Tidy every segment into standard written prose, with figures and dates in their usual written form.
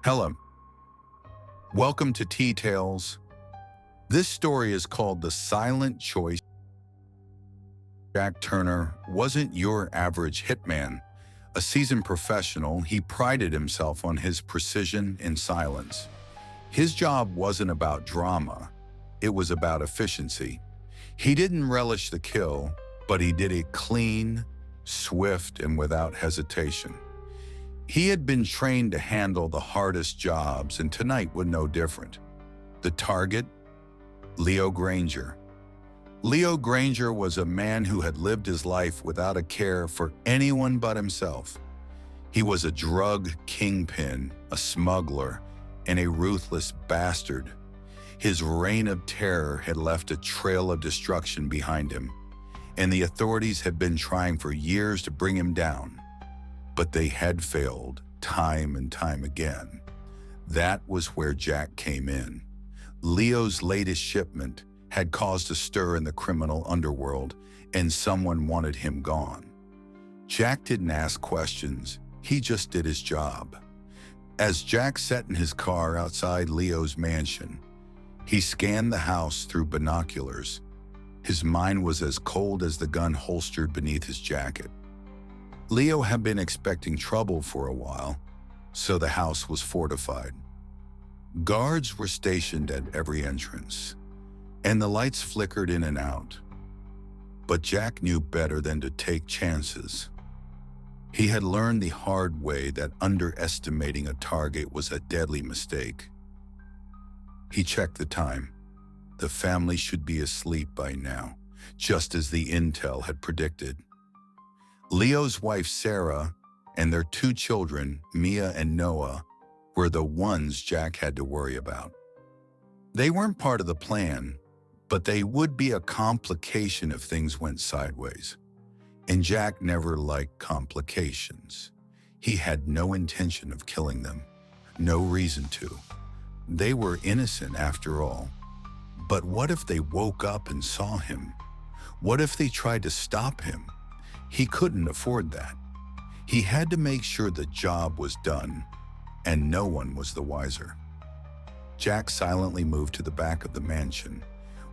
Hello, welcome to TTales. This story is called The Silent Choice. Jack Turner wasn't your average hitman. A seasoned professional, he prided himself on his precision and silence. His job wasn't about drama, it was about efficiency. He didn't relish the kill, but he did it clean, swift, and without hesitation. He had been trained to handle the hardest jobs, and tonight was no different. The target? Leo Granger. Leo Granger was a man who had lived his life without a care for anyone but himself. He was a drug kingpin, a smuggler, and a ruthless bastard. His reign of terror had left a trail of destruction behind him, and the authorities had been trying for years to bring him down. But they had failed time and time again. That was where Jack came in. Leo's latest shipment had caused a stir in the criminal underworld, and someone wanted him gone. Jack didn't ask questions, he just did his job. As Jack sat in his car outside Leo's mansion, he scanned the house through binoculars. His mind was as cold as the gun holstered beneath his jacket. Leo had been expecting trouble for a while, so the house was fortified. Guards were stationed at every entrance, and the lights flickered in and out. But Jack knew better than to take chances. He had learned the hard way that underestimating a target was a deadly mistake. He checked the time. The family should be asleep by now, just as the intel had predicted. Leo's wife, Sarah, and their two children, Mia and Noah, were the ones Jack had to worry about. They weren't part of the plan, but they would be a complication if things went sideways. And Jack never liked complications. He had no intention of killing them, no reason to. They were innocent after all. But what if they woke up and saw him? What if they tried to stop him? He couldn't afford that. He had to make sure the job was done, and no one was the wiser. Jack silently moved to the back of the mansion,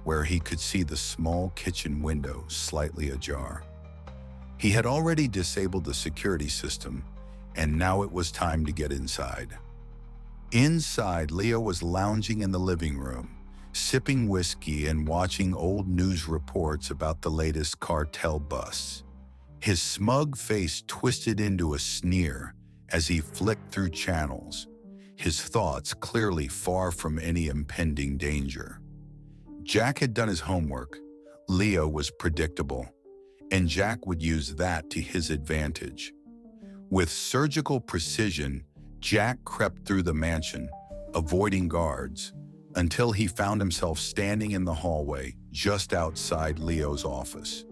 where he could see the small kitchen window slightly ajar. He had already disabled the security system, and now it was time to get inside. Inside, Leo was lounging in the living room, sipping whiskey and watching old news reports about the latest cartel busts. His smug face twisted into a sneer as he flicked through channels, his thoughts clearly far from any impending danger. Jack had done his homework. Leo was predictable, and Jack would use that to his advantage. With surgical precision, Jack crept through the mansion, avoiding guards, until he found himself standing in the hallway just outside Leo's office.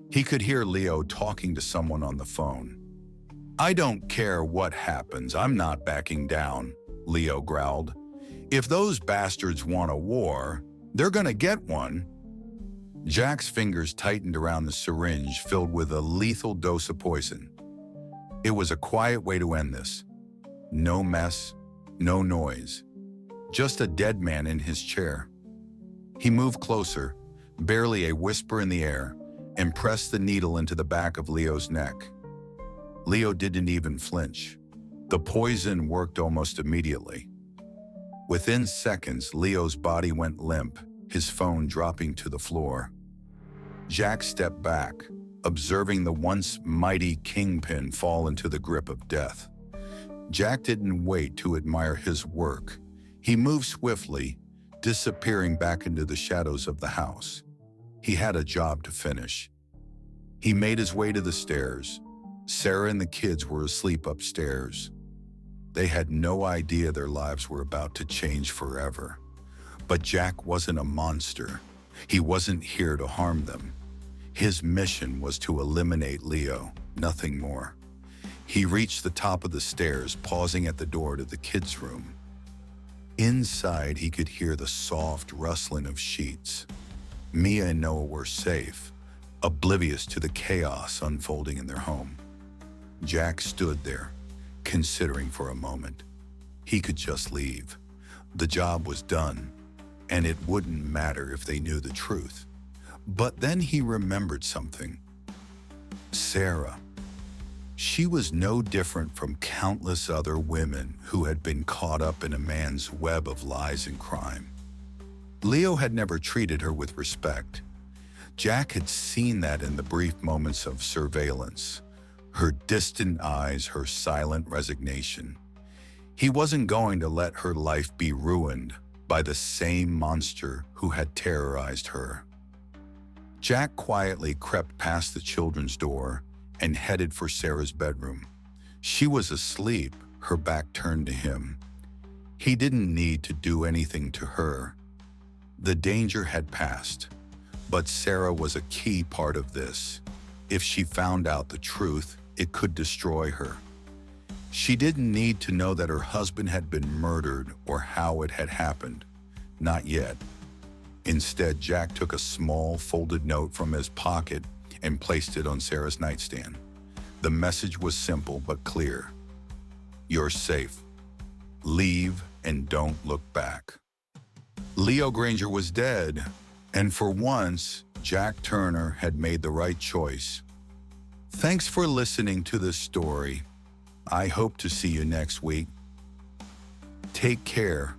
He could hear Leo talking to someone on the phone. "I don't care what happens, I'm not backing down," Leo growled. "If those bastards want a war, they're gonna get one." Jack's fingers tightened around the syringe filled with a lethal dose of poison. It was a quiet way to end this. No mess, no noise. Just a dead man in his chair. He moved closer, barely a whisper in the air, and pressed the needle into the back of Leo's neck. Leo didn't even flinch. The poison worked almost immediately. Within seconds, Leo's body went limp, his phone dropping to the floor. Jack stepped back, observing the once mighty kingpin fall into the grip of death. Jack didn't wait to admire his work. He moved swiftly, disappearing back into the shadows of the house. He had a job to finish. He made his way to the stairs. Sarah and the kids were asleep upstairs. They had no idea their lives were about to change forever. But Jack wasn't a monster. He wasn't here to harm them. His mission was to eliminate Leo, nothing more. He reached the top of the stairs, pausing at the door to the kids' room. Inside, he could hear the soft rustling of sheets. Mia and Noah were safe, oblivious to the chaos unfolding in their home. Jack stood there, considering for a moment. He could just leave. The job was done, and it wouldn't matter if they knew the truth. But then he remembered something. Sarah. She was no different from countless other women who had been caught up in a man's web of lies and crime. Leo had never treated her with respect. Jack had seen that in the brief moments of surveillance, her distant eyes, her silent resignation. He wasn't going to let her life be ruined by the same monster who had terrorized her. Jack quietly crept past the children's door and headed for Sarah's bedroom. She was asleep, her back turned to him. He didn't need to do anything to her. The danger had passed, but Sarah was a key part of this. If she found out the truth, it could destroy her. She didn't need to know that her husband had been murdered or how it had happened. Not yet. Instead, Jack took a small folded note from his pocket and placed it on Sarah's nightstand. The message was simple but clear. You're safe. Leave and don't look back. Leo Granger was dead, and for once, Jack Turner had made the right choice. Thanks for listening to this story. I hope to see you next week. Take care.